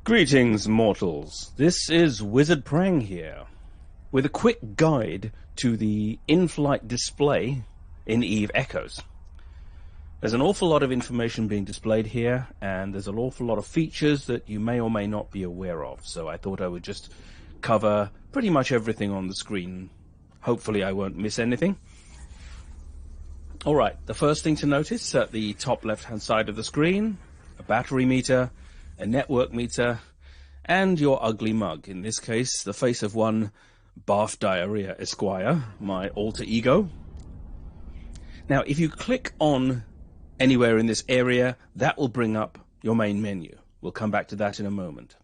Greetings, mortals. This is Wizard Prang here, with a quick guide to the in-flight display in Eve Echoes. There's an awful lot of information being displayed here, and there's an awful lot of features that you may or may not be aware of, so I thought I would just cover pretty much everything on the screen. Hopefully I won't miss anything. Alright, the first thing to notice at the top left-hand side of the screen, a battery meter, a network meter, and your ugly mug. In this case, the face of one Barf Diarrhea Esquire, my alter ego. Now, if you click on anywhere in this area, that will bring up your main menu. We'll come back to that in a moment.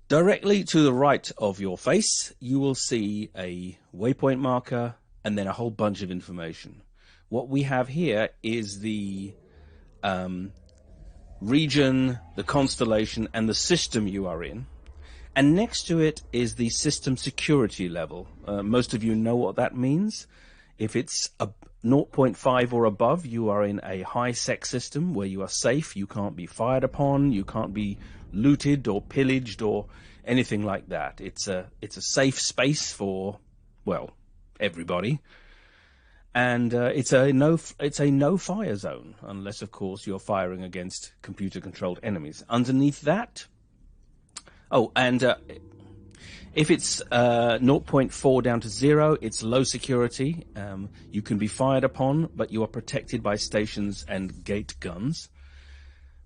Directly to the right of your face, you will see a waypoint marker and then a whole bunch of information. What we have here is the region, the constellation, and the system you are in. And next to it is the system security level. Most of you know what that means. If it's a 0.5 or above, you are in a high-sec system where you are safe. You can't be fired upon. You can't be looted or pillaged or anything like that. It's a safe space for, well, everybody. And it's a no fire zone, unless of course you're firing against computer controlled enemies. Underneath that, if it's 0.4 down to 0, it's low security. You can be fired upon, but you are protected by stations and gate guns.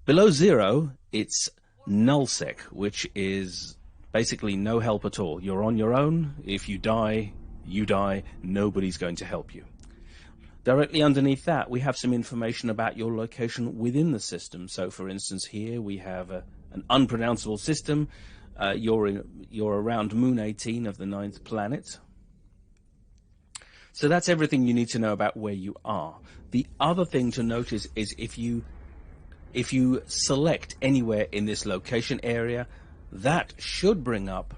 Below 0, it's nullsec, which is basically no help at all. You're on your own. If you die, you die. Nobody's going to help you. Directly underneath that, we have some information about your location within the system. So, for instance, here we have an unpronounceable system. You're around Moon 18 of the 9th planet. So that's everything you need to know about where you are. The other thing to notice is if you select anywhere in this location area, that should bring up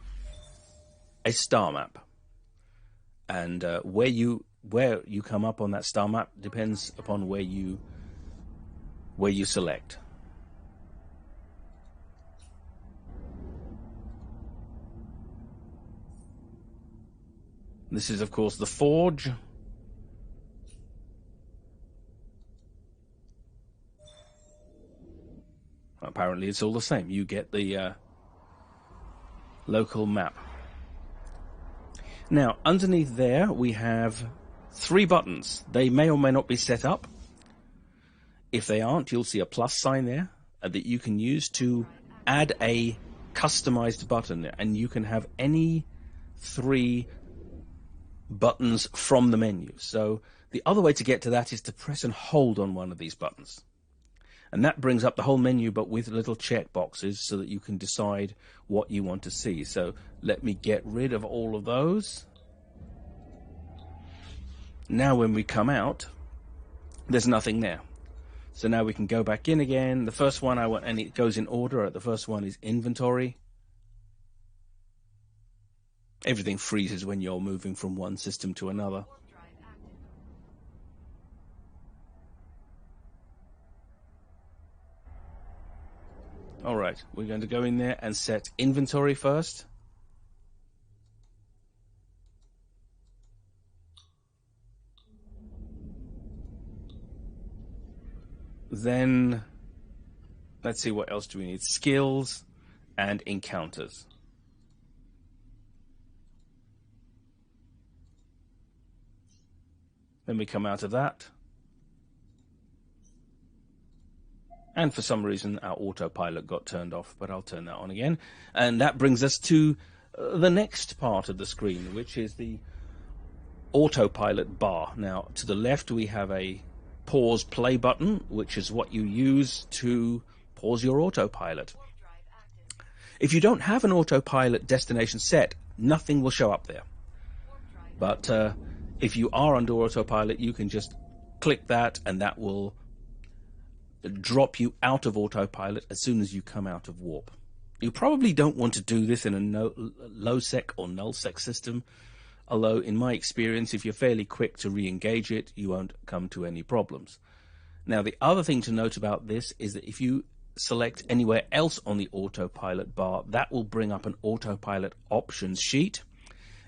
a star map. And where you come up on that star map depends upon where you select. This is, of course, the Forge. Apparently it's all the same. You get the local map. Now, underneath there, we have 3 buttons. They may or may not be set up. If they aren't, you'll see a plus sign there that you can use to add a customized button. And you can have any 3 buttons from the menu. So the other way to get to that is to press and hold on one of these buttons. And that brings up the whole menu, but with little check boxes so that you can decide what you want to see. So let me get rid of all of those. Now when we come out, there's nothing there. So now we can go back in again. The first one and it goes in order. The first one is inventory. Everything freezes when you're moving from one system to another. Alright, we're going to go in there and set inventory first. Then, let's see, what else do we need? Skills and encounters. Then we come out of that. And for some reason, our autopilot got turned off, but I'll turn that on again. And that brings us to the next part of the screen, which is the autopilot bar. Now, to the left, we have a pause play button, which is what you use to pause your autopilot. If you don't have an autopilot destination set, nothing will show up there. But if you are under autopilot, you can just click that, and that will drop you out of autopilot as soon as you come out of warp. You probably don't want to do this in a low-sec or null-sec system, although in my experience, if you're fairly quick to re-engage it, you won't come to any problems. Now, the other thing to note about this is that if you select anywhere else on the autopilot bar, that will bring up an autopilot options sheet.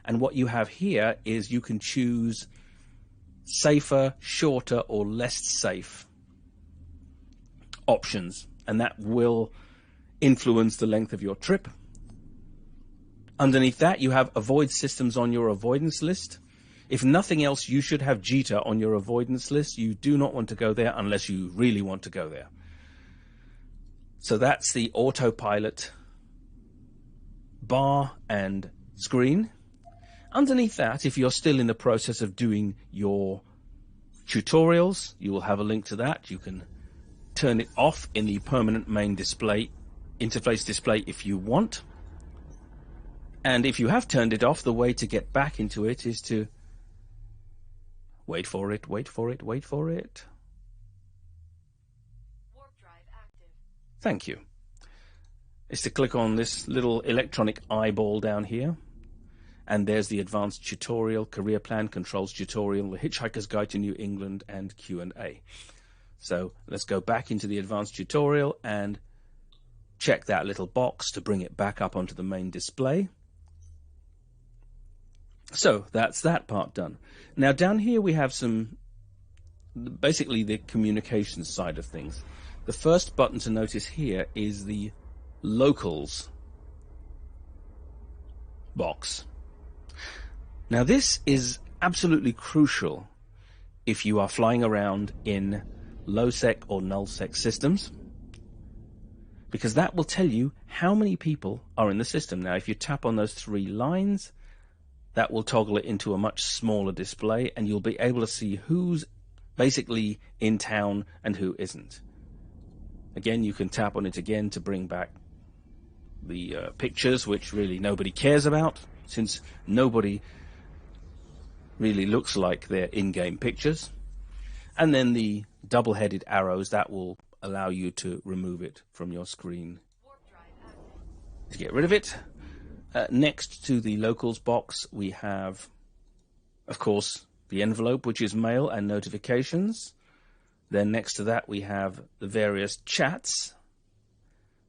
And what you have here is you can choose safer, shorter, or less safe options, and that will influence the length of your trip. Underneath that, you have avoid systems on your avoidance list. If nothing else, you should have JITA on your avoidance list. You do not want to go there unless you really want to go there. So that's the autopilot bar and screen. Underneath that, if you're still in the process of doing your tutorials, you will have a link to that. You can turn it off in the permanent main display, interface display, if you want. And if you have turned it off, the way to get back into it is to wait for it. Warp drive active. Thank you. Is to click on this little electronic eyeball down here. And there's the advanced tutorial, career plan, controls tutorial, the Hitchhiker's Guide to New England, and Q&A. So let's go back into the advanced tutorial and check that little box to bring it back up onto the main display. So that's that part done. Now down here we have basically the communications side of things. The first button to notice here is the locals box. Now this is absolutely crucial if you are flying around in low-sec or null-sec systems, because that will tell you how many people are in the system. Now if you tap on those three lines, that will toggle it into a much smaller display, and you'll be able to see who's basically in town and who isn't. Again, you can tap on it again to bring back the pictures, which really nobody cares about, since nobody really looks like their in-game pictures. And then the double-headed arrows, that will allow you to remove it from your screen to get rid of it. Next to the locals box, we have, of course, the envelope, which is mail and notifications. Then next to that, we have the various chats.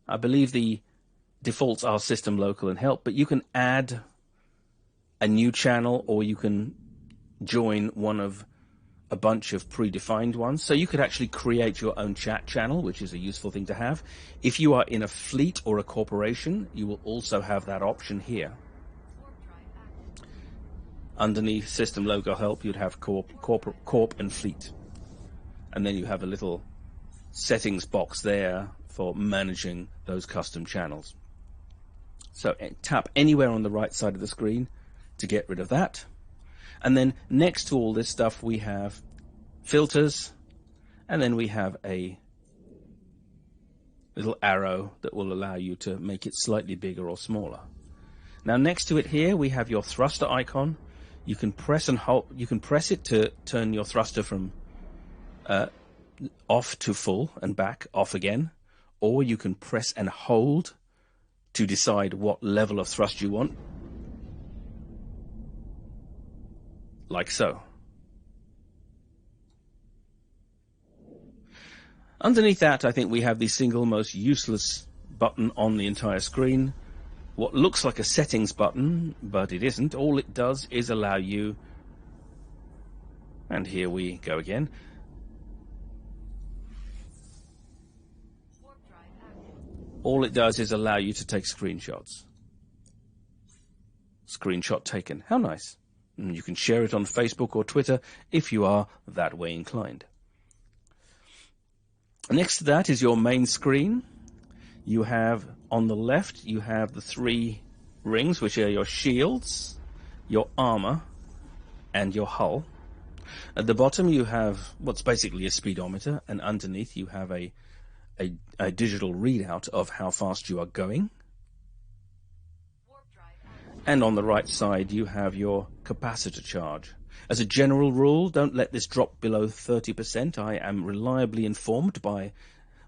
I believe the defaults are system, local, and help, but you can add a new channel, or you can join one of a bunch of predefined ones. So you could actually create your own chat channel, which is a useful thing to have. If you are in a fleet or a corporation, you will also have that option here. Underneath system, local, help, you'd have corp and fleet. And then you have a little settings box there for managing those custom channels. So tap anywhere on the right side of the screen to get rid of that. And then next to all this stuff, we have filters, and then we have a little arrow that will allow you to make it slightly bigger or smaller. Now next to it here, we have your thruster icon. You can press and hold, you can press it to turn your thruster from off to full and back off again, or you can press and hold to decide what level of thrust you want. Like so. Underneath that, I think we have the single most useless button on the entire screen. What looks like a settings button, but it isn't. All it does is allow you, and here we go again. All it does is allow you to take screenshots. Screenshot taken. How nice. And you can share it on Facebook or Twitter if you are that way inclined. Next to that is your main screen. You have, on the left, you have the three rings, which are your shields, your armor, and your hull. At the bottom, you have what's basically a speedometer, and underneath you have a digital readout of how fast you are going. And on the right side, you have your capacitor charge. As a general rule, don't let this drop below 30%. I am reliably informed by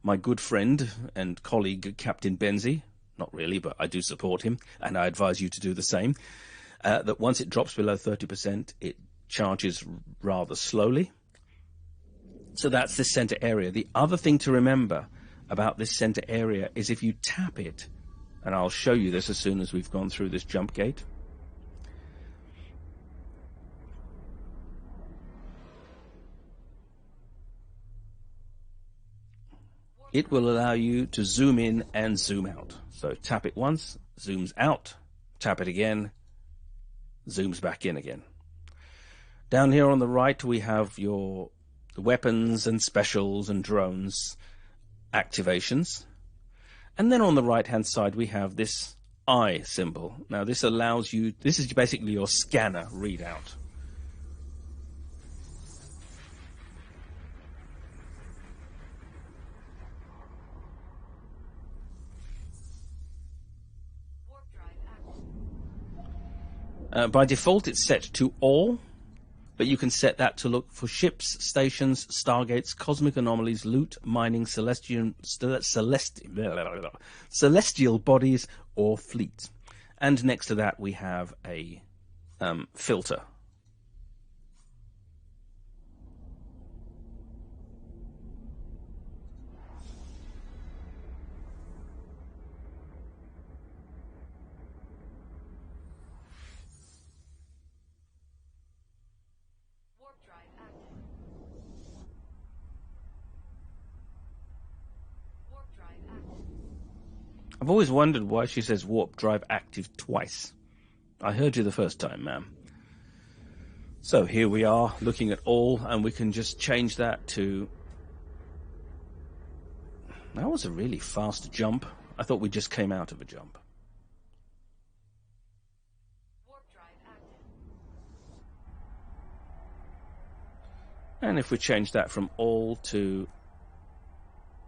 my good friend and colleague, Captain Benzie. Not really, but I do support him, and I advise you to do the same. That once it drops below 30%, it charges rather slowly. So that's the center area. The other thing to remember about this center area is if you tap it, and I'll show you this as soon as we've gone through this jump gate. It will allow you to zoom in and zoom out. So tap it once, zooms out, tap it again, zooms back in again. Down here on the right we have your weapons and specials and drones activations. And then on the right hand side we have this eye symbol. Now this allows you, this is basically your scanner readout. By default it's set to all, but you can set that to look for ships, stations, stargates, cosmic anomalies, loot, mining, celestial bodies, or fleet. And next to that we have a filter. I've always wondered why she says warp drive active twice. I heard you the first time, ma'am. So here we are looking at all, and we can just change that to... That was a really fast jump. I thought we just came out of a jump. Warp drive active. And if we change that from all to,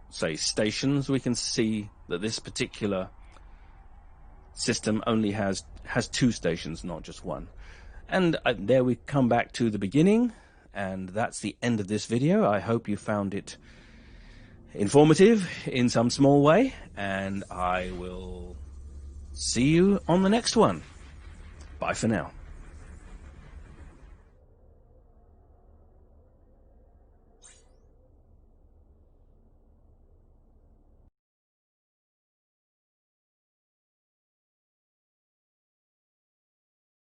say, stations, we can see that this particular system only has 2 stations, not just 1. And there we come back to the beginning, and that's the end of this video. I hope you found it informative in some small way, and I will see you on the next one. Bye for now.